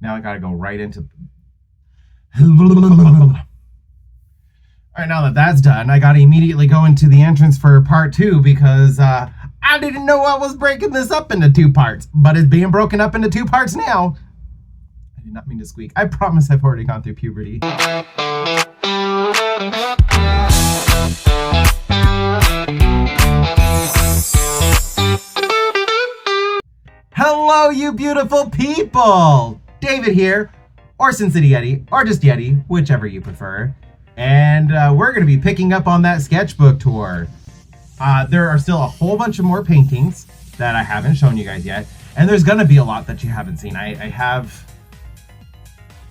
Now I gotta go right into... Alright, now that that's done, I gotta immediately go into the entrance for part 2 because I didn't know I was breaking this up into 2 parts, but it's being broken up into 2 parts now. I did not mean to squeak. I promise I've already gone through puberty. Hello, you beautiful people! David here, or Sin City Yeti, or just Yeti, whichever you prefer. And we're going to be picking up on that sketchbook tour. There are still a whole bunch of more paintings that I haven't shown you guys yet. And there's going to be a lot that you haven't seen. I have,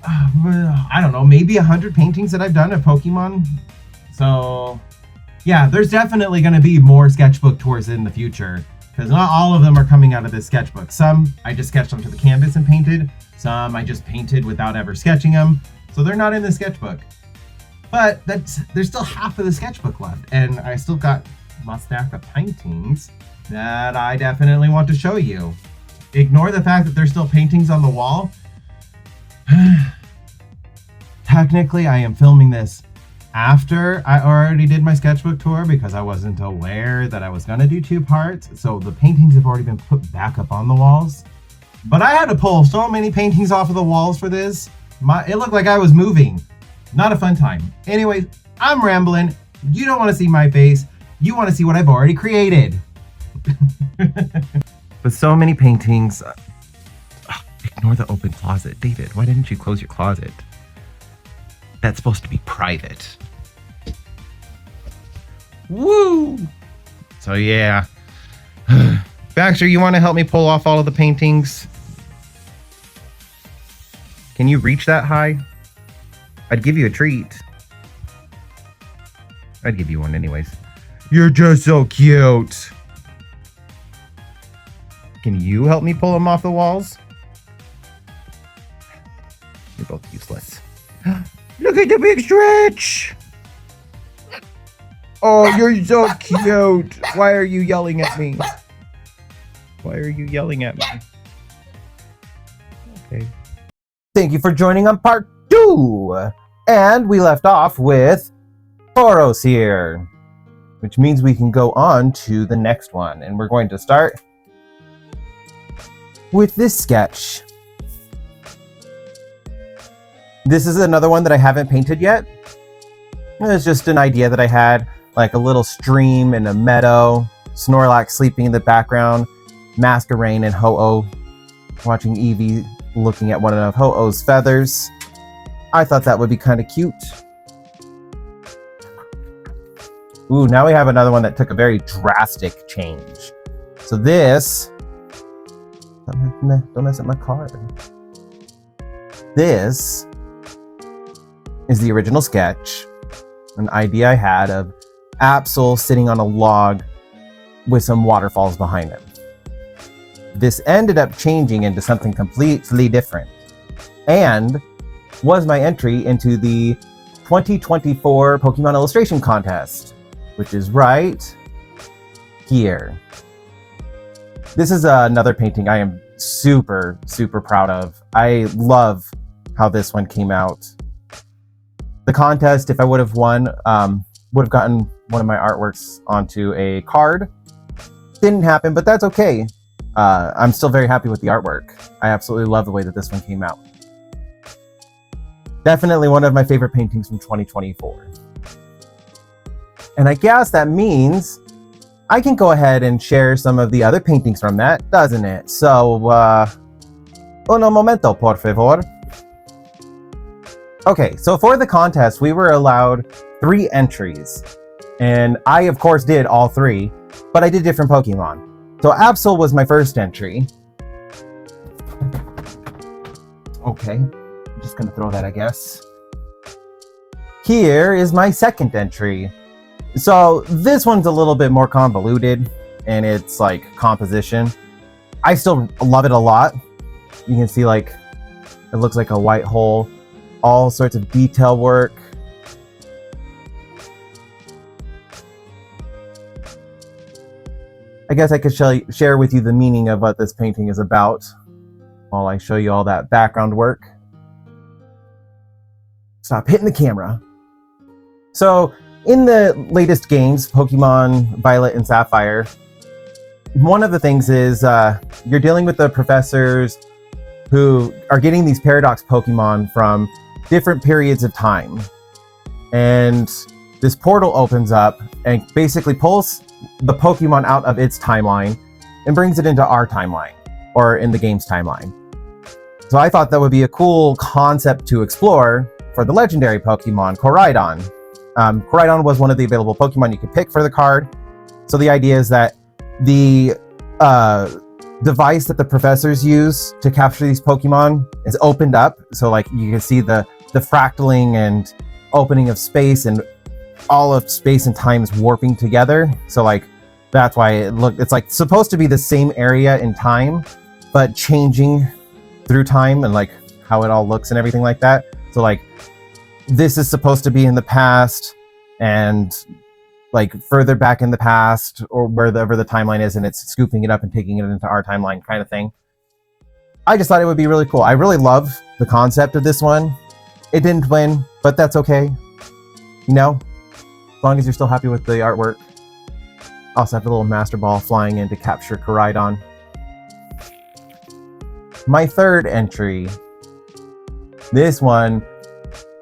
I don't know, maybe 100 paintings that I've done of Pokemon. So, yeah, there's definitely going to be more sketchbook tours in the future. Because not all of them are coming out of this sketchbook. Some I just sketched onto the canvas and painted. Some I just painted without ever sketching them. So they're not in the sketchbook. But there's still half of the sketchbook left. And I still got my stack of paintings that I definitely want to show you. Ignore the fact that there's still paintings on the wall. Technically, I am filming this after I already did my sketchbook tour because I wasn't aware that I was going to do 2 parts. So the paintings have already been put back up on the walls. But I had to pull so many paintings off of the walls for this. It looked like I was moving. Not a fun time. Anyways, I'm rambling. You don't want to see my face. You want to see what I've already created. With so many paintings. Ignore the open closet. David, why didn't you close your closet? That's supposed to be private. Woo! So yeah. Baxter, you want to help me pull off all of the paintings? Can you reach that high? I'd give you a treat. I'd give you one anyways. You're just so cute. Can you help me pull them off the walls? You're both useless. Look at the big stretch! Oh, you're so cute. Why are you yelling at me? Why are you yelling at me? Okay. Thank you for joining on part 2. And we left off with Tauros here, which means we can go on to the next one. And we're going to start with this sketch. This is another one that I haven't painted yet. It's just an idea that I had, like a little stream in a meadow, Snorlax sleeping in the background, Masquerain and Ho-Oh watching Eevee looking at one of Ho-Oh's feathers. I thought that would be kind of cute. Ooh, now we have another one that took a very drastic change. So this... Don't mess up my card. This is the original sketch. An idea I had of Absol sitting on a log with some waterfalls behind him. This ended up changing into something completely different. And was my entry into the 2024 Pokemon Illustration Contest, which is right here. This is another painting I am super, super proud of. I love how this one came out. The contest, if I would have won, would have gotten one of my artworks onto a card. Didn't happen, but that's okay. I'm still very happy with the artwork. I absolutely love the way that this one came out. Definitely one of my favorite paintings from 2024. And I guess that means I can go ahead and share some of the other paintings from that, doesn't it? So, uno momento, por favor. Okay, so for the contest, we were allowed 3 entries. And I, of course, did all 3, but I did different Pokemon. So Absol was my first entry. Okay, I'm just gonna throw that, I guess. Here is my second entry. So this one's a little bit more convoluted in its like composition. I still love it a lot. You can see like it looks like a white hole, all sorts of detail work. I guess I could share with you the meaning of what this painting is about. while I show you all that background work. Stop hitting the camera. So in the latest games, Pokemon Violet and Sapphire, one of the things is you're dealing with the professors who are getting these paradox Pokemon from different periods of time. And this portal opens up and basically pulls the Pokemon out of its timeline and brings it into our timeline, or in the game's timeline. So I thought that would be a cool concept to explore for the legendary Pokemon, Koraidon. Koraidon was one of the available Pokemon you could pick for the card. So the idea is that the device that the professors use to capture these Pokemon is opened up. So like you can see the fractaling and opening of space, and all of space and time is warping together. So like that's why it's like supposed to be the same area in time, but changing through time, and like how it all looks and everything like that. So like this is supposed to be in the past, and like further back in the past, or wherever the timeline is, and it's scooping it up and taking it into our timeline kind of thing. I just thought it would be really cool. I really love the concept of this one. It didn't win, but that's okay. You know, as long as you're still happy with the artwork. Also have a little Master Ball flying in to capture Koraidon. My third entry. This one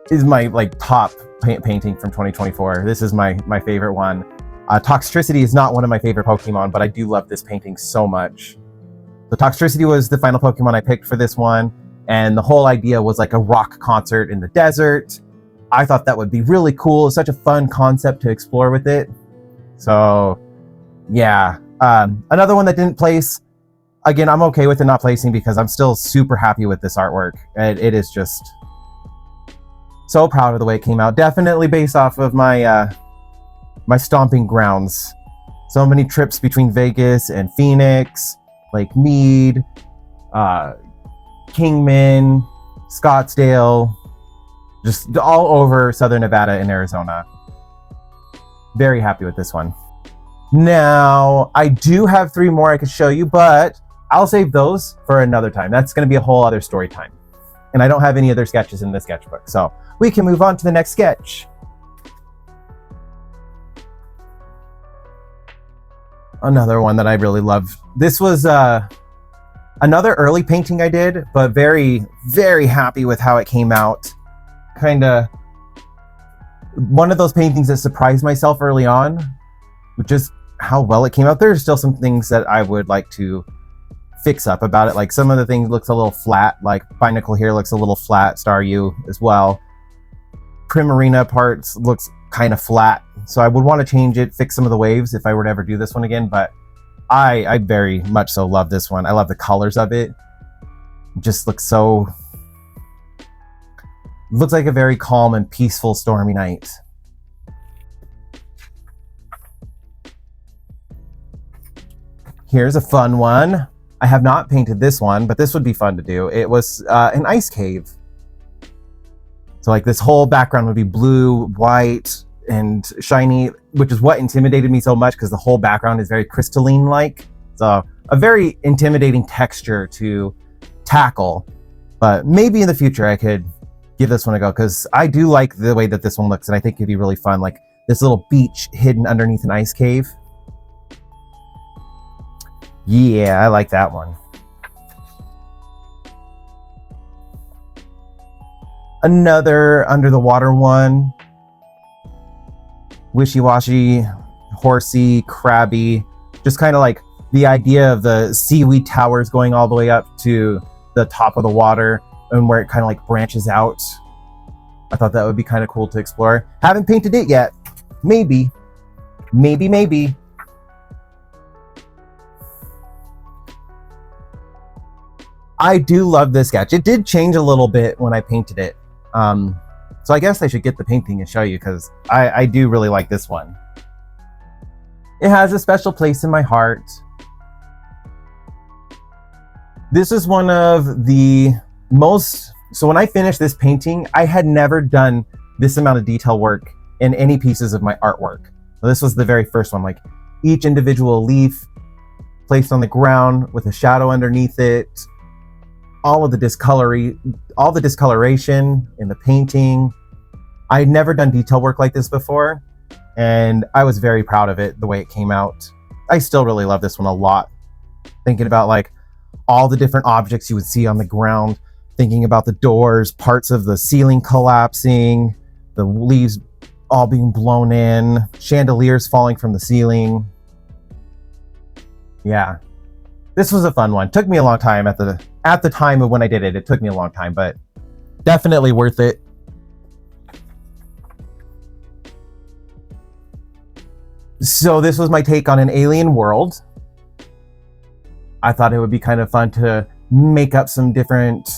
is my like top painting from 2024. This is my favorite one. Toxtricity is not one of my favorite Pokemon, but I do love this painting so much. The Toxtricity was the final Pokemon I picked for this one, and the whole idea was like a rock concert in the desert. I thought that would be really cool. It's such a fun concept to explore with it. So yeah, another one that didn't place. Again, I'm okay with it not placing because I'm still super happy with this artwork. It is just so proud of the way it came out. Definitely based off of my my stomping grounds. So many trips between Vegas and Phoenix, Lake Mead, Kingman, Scottsdale, just all over Southern Nevada and Arizona. Very happy with this one. Now, I do have 3 more I could show you, but I'll save those for another time. That's going to be a whole other story time. And I don't have any other sketches in the sketchbook, so we can move on to the next sketch. Another one that I really loved. This was another early painting I did, but very, very happy with how it came out. Kind of one of those paintings that surprised myself early on, with just how well it came out. There's still some things that I would like to fix up about it. Like some of the things looks a little flat, like Binacle here looks a little flat, Staryu as well. Primarina parts looks kind of flat. So I would want to change it, fix some of the waves if I were to ever do this one again, but I very much so love this one. I love the colors of it. It just looks so... looks like a very calm and peaceful stormy night. Here's a fun one. I have not painted this one, but this would be fun to do. It was an ice cave. So like this whole background would be blue, white, and shiny, which is what intimidated me so much because the whole background is very crystalline-like. So a very intimidating texture to tackle. But maybe in the future I could give this one a go because I do like the way that this one looks, and I think it'd be really fun. Like this little beach hidden underneath an ice cave. Yeah, I like that one. Another under the water one. Wishy-washy, horsey, crabby. Just kind of like the idea of the seaweed towers going all the way up to the top of the water and where it kind of like branches out. I thought that would be kind of cool to explore. Haven't painted it yet. Maybe. Maybe. I do love this sketch. It did change a little bit when I painted it. So I guess I should get the painting and show you because I do really like this one. It has a special place in my heart. This is one of the most... So when I finished this painting, I had never done this amount of detail work in any pieces of my artwork. So this was the very first one, like each individual leaf placed on the ground with a shadow underneath it. all the discoloration in the painting. I had never done detail work like this before, and I was very proud of it, the way it came out. I still really love this one a lot. Thinking about like all the different objects you would see on the ground, thinking about the doors, parts of the ceiling collapsing, the leaves all being blown in, chandeliers falling from the ceiling. Yeah, this was a fun one. Took me a long time at the time of when I did it. It took me a long time, but definitely worth it. So this was my take on an alien world. I thought it would be kind of fun to make up some different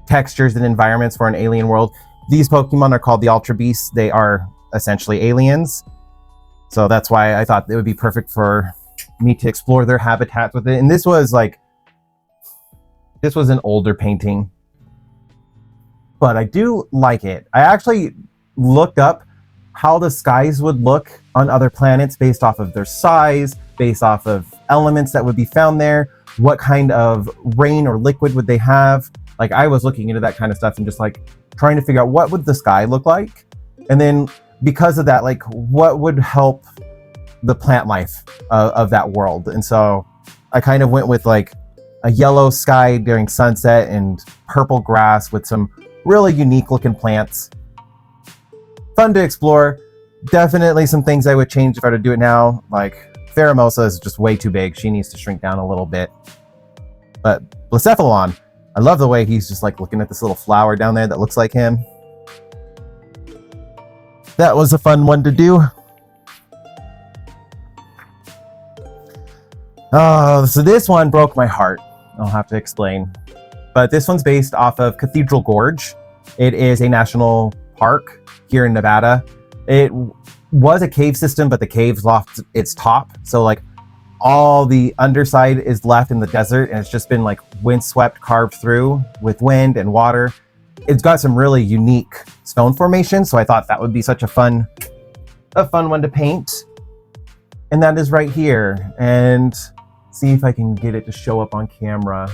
textures and environments for an alien world. These Pokemon are called the Ultra Beasts. They are essentially aliens. So that's why I thought it would be perfect for me to explore their habitat with it. And this was an older painting, but I do like it. I actually looked up how the skies would look on other planets based off of their size, based off of elements that would be found there, what kind of rain or liquid would they have. Like, I was looking into that kind of stuff and just like trying to figure out what would the sky look like, and then because of that, like what would help the plant life of that world. And so I kind of went with like a yellow sky during sunset and purple grass with some really unique looking plants. Fun to explore. Definitely some things I would change if I were to do it now. Like Pheromosa is just way too big. She needs to shrink down a little bit. But Blacephalon, I love the way he's just like looking at this little flower down there that looks like him. That was a fun one to do. Oh, so this one broke my heart. I'll have to explain. But this one's based off of Cathedral Gorge. It is a national park here in Nevada. It was a cave system, but the cave's lost its top. So like all the underside is left in the desert, and it's just been like windswept, carved through with wind and water. It's got some really unique stone formations, so I thought that would be such a fun one to paint. And that is right here. And see if I can get it to show up on camera.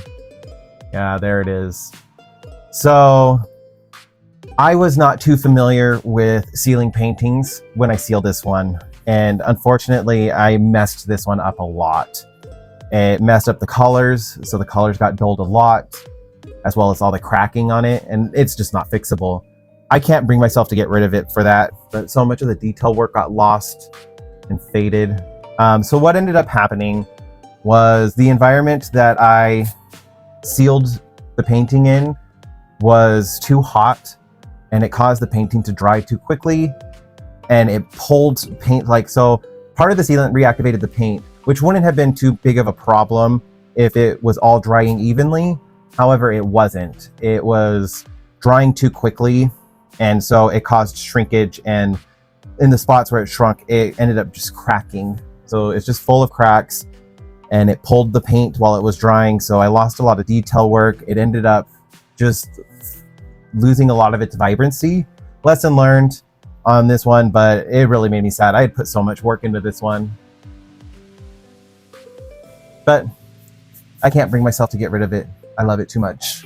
Yeah, there it is. So I was not too familiar with sealing paintings when I sealed this one, and unfortunately I messed this one up a lot. It messed up the colors, so the colors got dulled a lot, as well as all the cracking on it, and it's just not fixable. I can't bring myself to get rid of it for that, but so much of the detail work got lost and faded. So what ended up happening was the environment that I sealed the painting in was too hot, and it caused the painting to dry too quickly, and it pulled paint. Like, so part of the sealant reactivated the paint, which wouldn't have been too big of a problem if it was all drying evenly. However, it wasn't. It was drying too quickly, and so it caused shrinkage, and in the spots where it shrunk, it ended up just cracking. So it's just full of cracks, and it pulled the paint while it was drying. So I lost a lot of detail work. It ended up just losing a lot of its vibrancy. Lesson learned on this one, but it really made me sad. I had put so much work into this one, but I can't bring myself to get rid of it. I love it too much.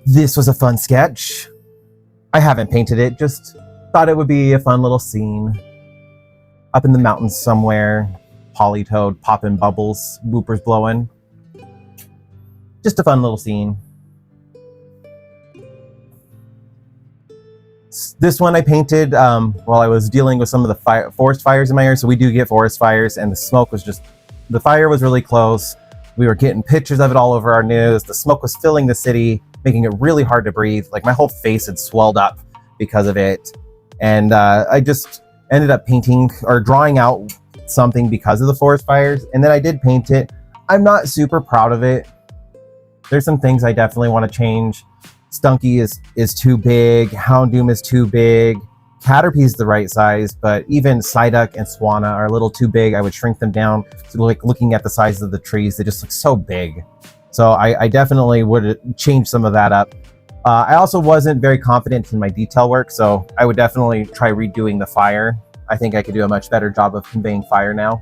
This was a fun sketch. I haven't painted it, just thought it would be a fun little scene. Up in the mountains somewhere, Polytoad popping bubbles, whoopers blowing. Just a fun little scene. This one I painted while I was dealing with some of the forest fires in my area. So we do get forest fires, and the smoke was just, the fire was really close. We were getting pictures of it all over our news. The smoke was filling the city, making it really hard to breathe. Like, my whole face had swelled up because of it. And I just ended up painting or drawing out something because of the forest fires. And then I did paint it. I'm not super proud of it. There's some things I definitely want to change. Stunky is too big. Houndoom is too big. Caterpie is the right size, but even Psyduck and Swanna are a little too big. I would shrink them down. So, like, looking at the size of the trees, they just look so big. So I definitely would change some of that up. I also wasn't very confident in my detail work, so I would definitely try redoing the fire. I think I could do a much better job of conveying fire now.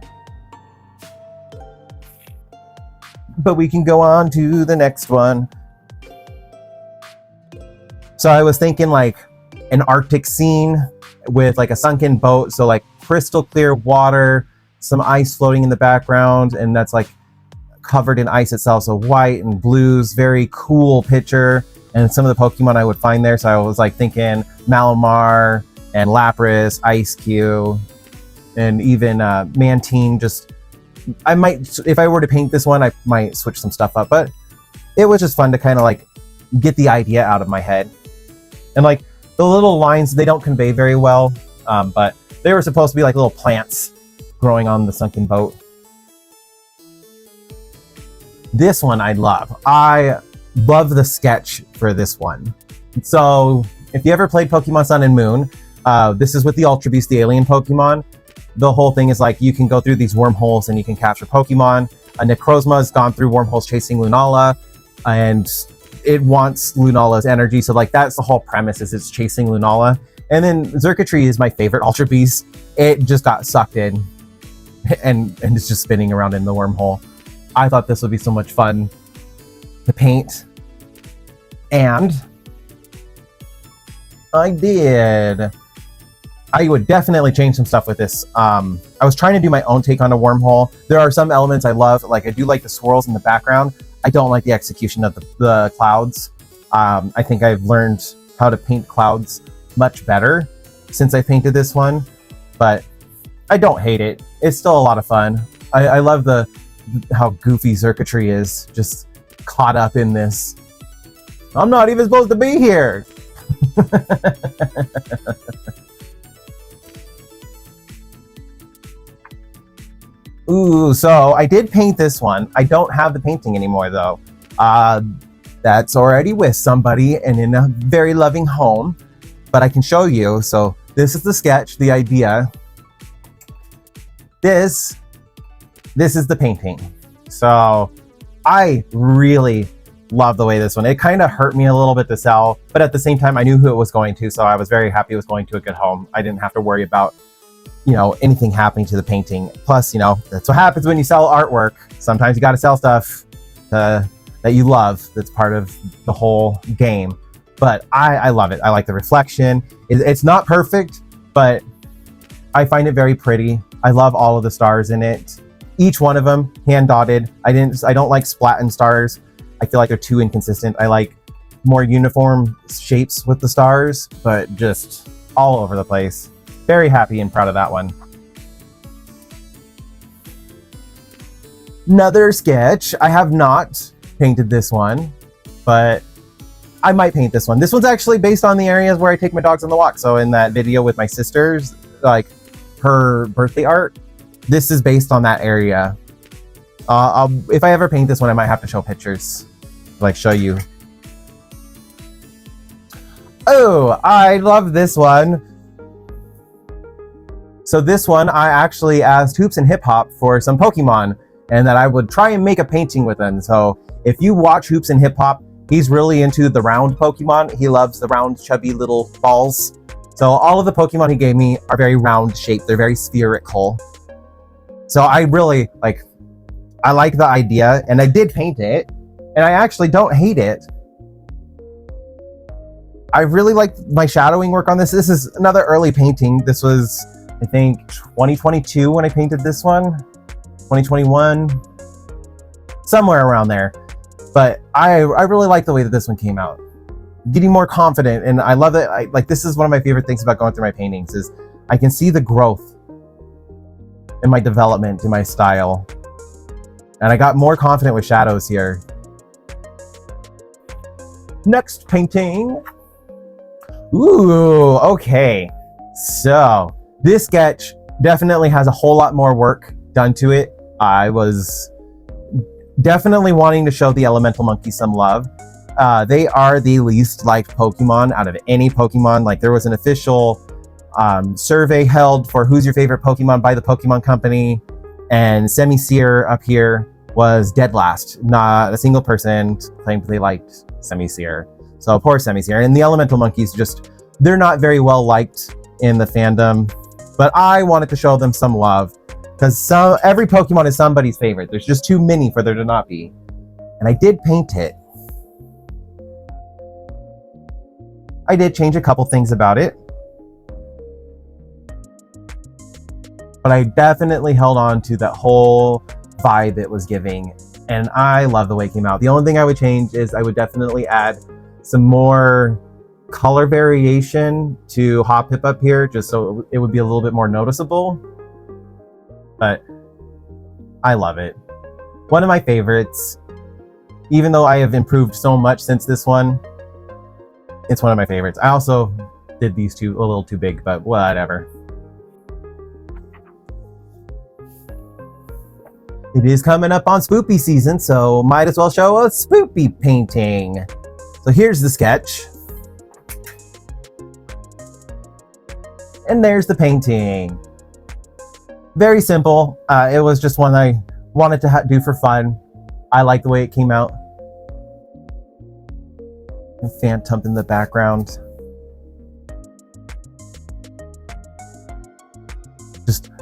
but we can go on to the next one. So I was thinking like an Arctic scene with like a sunken boat. So like crystal clear water, some ice floating in the background, and that's like covered in ice itself. So white and blues, very cool picture. And some of the Pokemon I would find there. So I was like thinking Malamar and Lapras, Ice-Q, and even Mantine. Just, I might, if I were to paint this one, I might switch some stuff up. But it was just fun to kind of like get the idea out of my head. And like the little lines, they don't convey very well, but they were supposed to be like little plants growing on the sunken boat. This one I love. I love the sketch for this one. So if you ever played Pokemon Sun and Moon, this is with the Ultra Beast, the alien Pokemon. The whole thing is like you can go through these wormholes and you can capture Pokemon. Necrozma has gone through wormholes chasing Lunala, and it wants Lunala's energy. So like that's the whole premise, is it's chasing Lunala. And then Xurkitree is my favorite Ultra Beast. It just got sucked in and it's just spinning around in the wormhole. I thought this would be so much fun to paint. And I did. I would definitely change some stuff with this. I was trying to do my own take on a wormhole. There are some elements I love. Like I do like the swirls in the background. I don't like the execution of the clouds. I think I've learned how to paint clouds much better since I painted this one, but I don't hate it. It's still a lot of fun. I love how goofy Xurkitree is, just caught up in this. I'm not even supposed to be here. Ooh, so I did paint this one. I don't have the painting anymore though. That's already with somebody and in a very loving home, but I can show you. So this is the sketch, the idea. This is the painting. So I really love the way this one, it kind of hurt me a little bit to sell, but at the same time I knew who it was going to, so I was very happy it was going to a good home. I didn't have to worry about, you know, anything happening to the painting. Plus, you know, that's what happens when you sell artwork. Sometimes you got to sell stuff that you love. That's part of the whole game. But I love it. I like the reflection. It's not perfect, but I find it very pretty. I love all of the stars in it. Each one of them hand dotted. I don't like splatting stars. I feel like they're too inconsistent. I like more uniform shapes with the stars, but just all over the place. Very happy and proud of that one. Another sketch. I have not painted this one, but I might paint this one. This one's actually based on the areas where I take my dogs on the walk. So in that video with my sisters, like her birthday art, this is based on that area. If I ever paint this one, I might have to show pictures, like show you. Oh, I love this one. So this one, I actually asked Hoops and Hip Hop for some Pokemon, and that I would try and make a painting with them. So if you watch Hoops and Hip Hop, he's really into the round Pokemon. He loves the round, chubby little balls. So all of the Pokemon he gave me are very round shaped. They're very spherical. So I really I like the idea, and I did paint it, and I actually don't hate it. I really like my shadowing work on this. This is another early painting. This was, I think, 2022 when I painted this one. 2021, somewhere around there. But I really like the way that this one came out. Getting more confident, and I love it. This is one of my favorite things about going through my paintings, is I can see the growth in my development, in my style. And I got more confident with shadows here. Next painting. Ooh, okay. So this sketch definitely has a whole lot more work done to it. I was definitely wanting to show the elemental monkeys some love. They are the least liked Pokemon out of any Pokemon. Like, there was an official survey held for who's your favorite Pokemon by the Pokemon Company, and Semisear up here was dead last. Not a single person claimed they liked Semisear. So poor Semisear. And the elemental monkeys, they're not very well liked in the fandom, but I wanted to show them some love, because every Pokemon is somebody's favorite. There's just too many for there to not be. And I did paint it. I did change a couple things about it. But I definitely held on to that whole vibe it was giving. And I love the way it came out. The only thing I would change is I would definitely add some more color variation to Hop Hip up here, just so it would be a little bit more noticeable. But I love it. One of my favorites. Even though I have improved so much since this one, it's one of my favorites. I also did these two a little too big, but whatever. It is coming up on spoopy season, so might as well show a spoopy painting. So here's the sketch. And there's the painting. Very simple. It was just one I wanted to do for fun. I like the way it came out. Phantom in the background.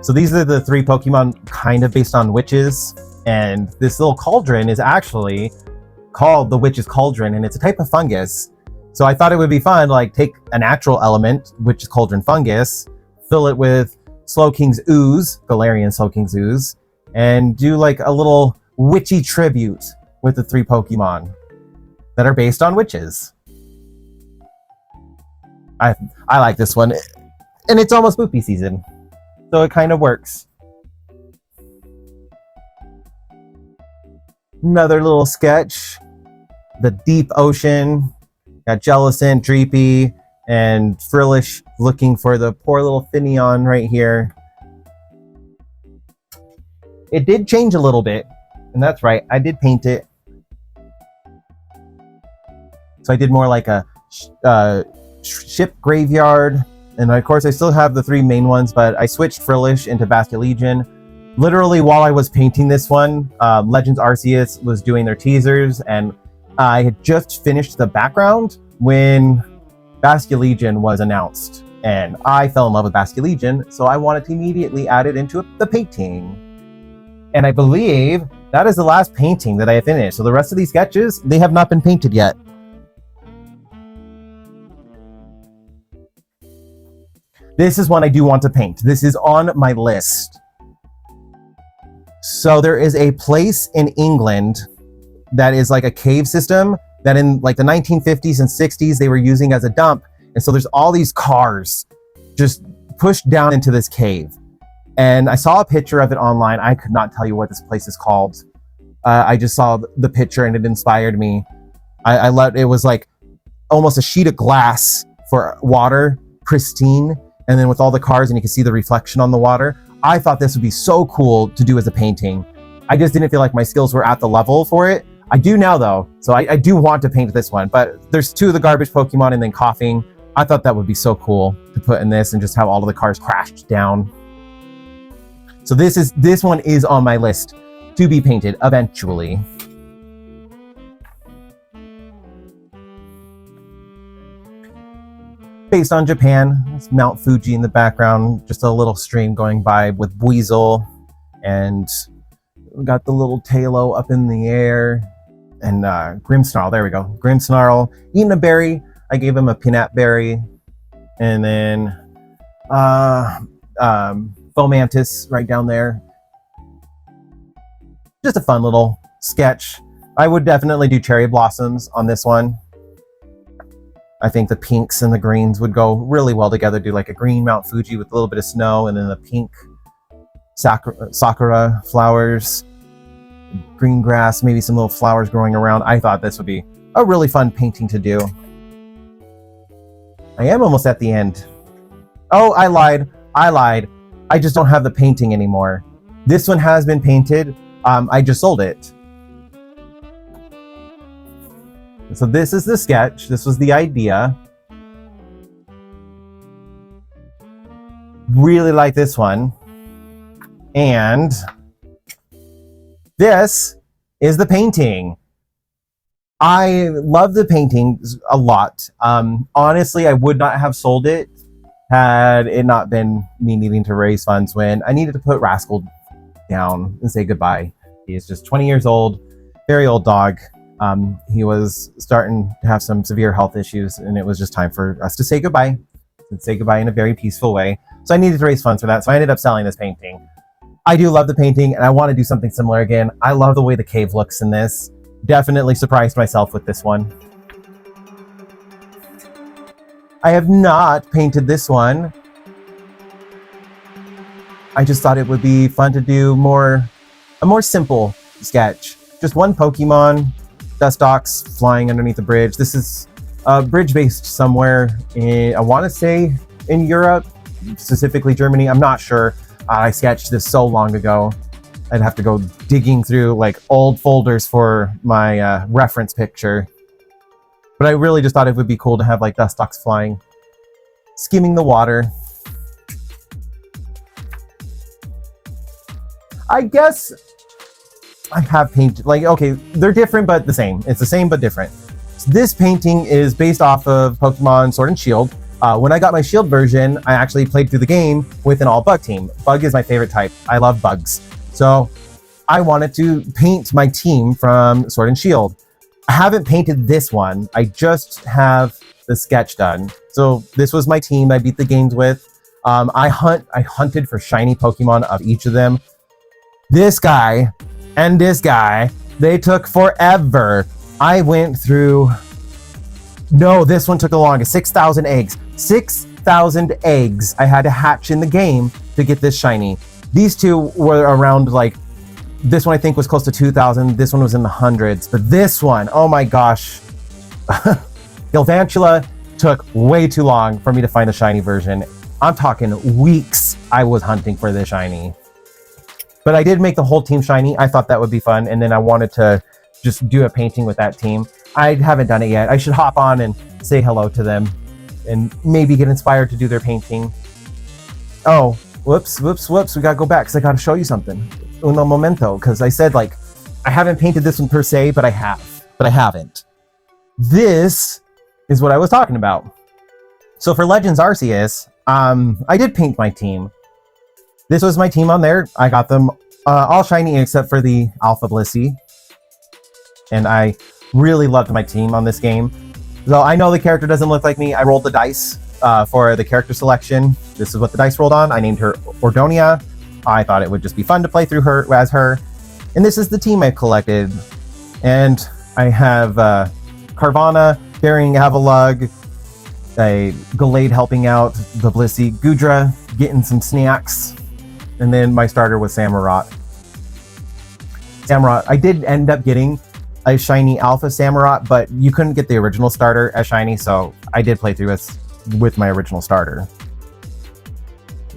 So these are the 3 Pokemon kind of based on witches, and this little cauldron is actually called the Witch's Cauldron, and it's a type of fungus. So I thought it would be fun to like take a natural element, Witch's Cauldron fungus, fill it with Slowking's ooze, Galarian Slowking's ooze, and do like a little witchy tribute with the 3 Pokemon that are based on witches. I like this one, and it's almost spoopy season. So it kind of works. Another little sketch. The deep ocean. Got Jellicent, Dreepy, and Frillish looking for the poor little Finneon right here. It did change a little bit. And that's right, I did paint it. So I did more like a ship graveyard. And of course, I still have the 3 main ones, but I switched Frillish into Basculegion. Literally, while I was painting this one, Legends Arceus was doing their teasers, and I had just finished the background when Basculegion was announced. And I fell in love with Basculegion, so I wanted to immediately add it into the painting. And I believe that is the last painting that I have finished. So the rest of these sketches, they have not been painted yet. This is one I do want to paint. This is on my list. So there is a place in England that is like a cave system that in like the 1950s and 60s they were using as a dump. And so there's all these cars just pushed down into this cave. And I saw a picture of it online. I could not tell you what this place is called. I just saw the picture and it inspired me. I let it was like almost a sheet of glass for water, pristine. And then with all the cars and you can see the reflection on the water. I thought this would be so cool to do as a painting. I just didn't feel like my skills were at the level for it. I do now though, so I do want to paint this one, but there's 2 of the garbage Pokemon and then Coughing. I thought that would be so cool to put in this and just have all of the cars crashed down. So this one is on my list to be painted eventually. Based on Japan, it's Mount Fuji in the background, just a little stream going by with Weasel, and we got the little Tailo up in the air, and Grimmsnarl, there we go. Grimmsnarl eating a berry. I gave him a peanut berry, and then Fomantis right down there. Just a fun little sketch. I would definitely do cherry blossoms on this one. I think the pinks and the greens would go really well together. Do like a green Mount Fuji with a little bit of snow, and then the pink sakura flowers, green grass, maybe some little flowers growing around. I thought this would be a really fun painting to do. I am almost at the end. Oh, I lied. I just don't have the painting anymore. This one has been painted. I just sold it. So this is the sketch. This was the idea. Really like this one. And this is the painting. I love the paintings a lot. Honestly, I would not have sold it had it not been me needing to raise funds when I needed to put Rascal down and say goodbye. He is just 20 years old. very old dog. He was starting to have some severe health issues, and it was just time for us to say goodbye, and say goodbye in a very peaceful way. So I needed to raise funds for that, so I ended up selling this painting. I do love the painting, and I want to do something similar again. I love the way the cave looks in this. Definitely surprised myself with this one. I have not painted this one. I just thought it would be fun to do a more simple sketch. Just one Pokemon, Dustox flying underneath a bridge. This is a bridge based somewhere in, I want to say in Europe, specifically Germany. I'm not sure. I sketched this so long ago. I'd have to go digging through like old folders for my reference picture. But I really just thought it would be cool to have like Dustox flying, skimming the water. I guess I have painted, like, okay, they're different but the same. It's the same but different. So this painting is based off of Pokemon Sword and Shield. When I got my Shield version, I actually played through the game with an all-bug team. Bug is my favorite type. I love bugs. So I wanted to paint my team from Sword and Shield. I haven't painted this one. I just have the sketch done. So this was my team I beat the games with. I hunted for shiny Pokemon of each of them. This guy and this guy, they took forever. I went through... No, this one took the longest. 6,000 eggs. 6,000 eggs I had to hatch in the game to get this shiny. These two were around, like, this one I think was close to 2,000. This one was in the hundreds. But this one, oh my gosh. Galvantula took way too long for me to find the shiny version. I'm talking weeks I was hunting for this shiny. But I did make the whole team shiny. I thought that would be fun. And then I wanted to just do a painting with that team. I haven't done it yet. I should hop on and say hello to them and maybe get inspired to do their painting. Oh, whoops. We gotta go back because I gotta show you something. Uno momento, because I said, like, I haven't painted this one per se, but I haven't. This is what I was talking about. So for Legends Arceus, I did paint my team. This was my team on there. I got them all shiny except for the Alpha Blissey. And I really loved my team on this game. So I know the character doesn't look like me. I rolled the dice for the character selection. This is what the dice rolled on. I named her Ordonia. I thought it would just be fun to play through her as her. And this is the team I've collected. And I have Carvana, burying Avalugg, a Gallade helping out the Blissey, Goodra getting some snacks, and then my starter was Samurott. I did end up getting a shiny Alpha Samurott, but you couldn't get the original starter as shiny, so I did play through this with my original starter.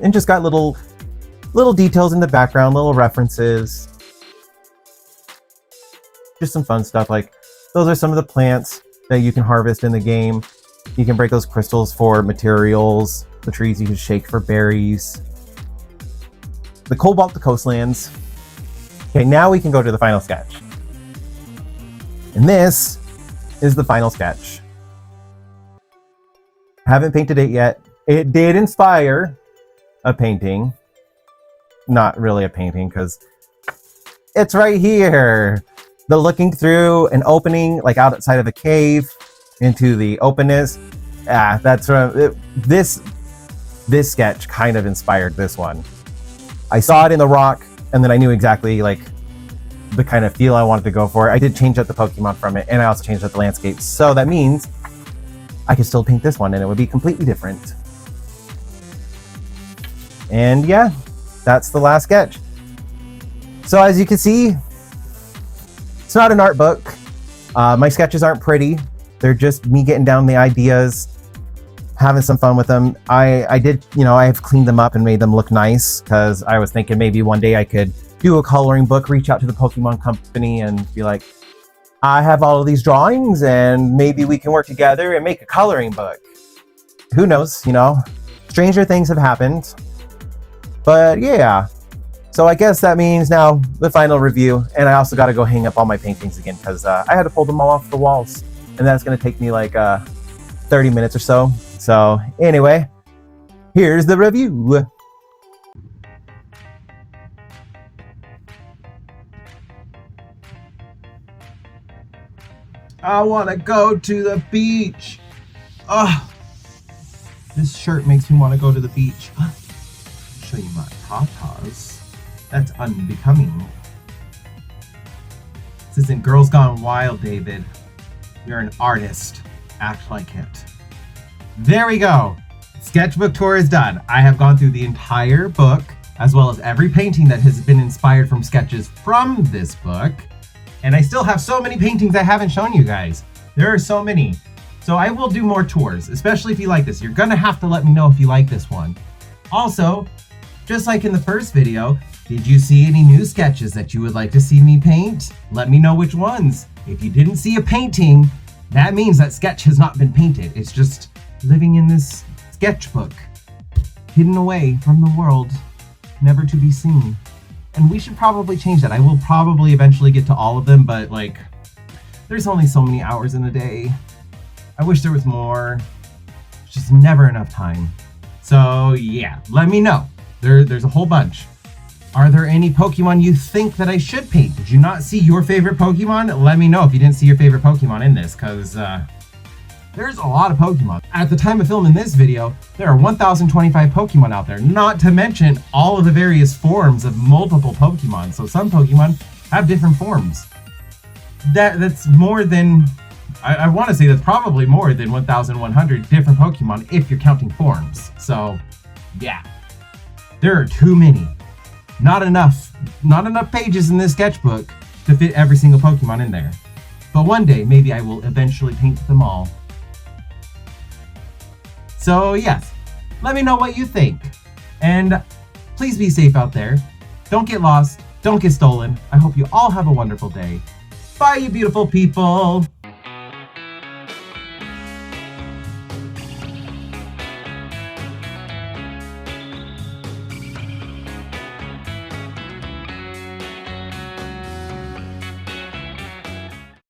And just got little details in the background, little references. Just some fun stuff, like those are some of the plants that you can harvest in the game. You can break those crystals for materials, the trees you can shake for berries. The Cobalt, the coastlands. Okay, now we can go to the final sketch. And this is the final sketch. Haven't painted it yet. It did inspire a painting. Not really a painting, because it's right here. The looking through an opening, like outside of a cave, into the openness. That's from this sketch kind of inspired this one. I saw it in the rock, and then I knew exactly like the kind of feel I wanted to go for. I did change out the Pokemon from it, and I also changed out the landscape. So that means I could still paint this one, and it would be completely different. And yeah, that's the last sketch. So as you can see, it's not an art book. My sketches aren't pretty. They're just me getting down the ideas, having some fun with them. I did, I have cleaned them up and made them look nice, because I was thinking maybe one day I could do a coloring book, reach out to the Pokemon company and be like, I have all of these drawings and maybe we can work together and make a coloring book. Who knows, stranger things have happened. But yeah, so I guess that means now the final review, and I also got to go hang up all my paintings again, because I had to pull them all off the walls, and that's going to take me like 30 minutes or so. So anyway, here's the review. I want to go to the beach. Ugh. This shirt makes me want to go to the beach. I'll show you my tatas. That's unbecoming. This isn't Girls Gone Wild, David. You're an artist. Act like it. There we go. Sketchbook tour is done. I have gone through the entire book, as well as every painting that has been inspired from sketches from this book. And I still have so many paintings I haven't shown you guys. There are so many. So I will do more tours, especially if you like this. You're gonna have to let me know if you like this one. Also, just like in the first video, did you see any new sketches that you would like to see me paint? Let me know which ones. If you didn't see a painting, that means that sketch has not been painted. It's just living in this sketchbook, hidden away from the world, never to be seen. And we should probably change that. I will probably eventually get to all of them, but like, there's only so many hours in a day. I wish there was more. It's just never enough time. So yeah, let me know. There's a whole bunch. Are there any Pokemon you think that I should paint? Did you not see your favorite Pokemon? Let me know if you didn't see your favorite Pokemon in this, because there's a lot of Pokemon. At the time of filming this video, there are 1,025 Pokemon out there, not to mention all of the various forms of multiple Pokemon. So some Pokemon have different forms. That's more than, I want to say that's probably more than 1,100 different Pokemon if you're counting forms. So yeah, there are too many. Not enough pages in this sketchbook to fit every single Pokemon in there. But one day, maybe I will eventually paint them all. So yes, let me know what you think. And please be safe out there. Don't get lost, don't get stolen. I hope you all have a wonderful day. Bye, you beautiful people.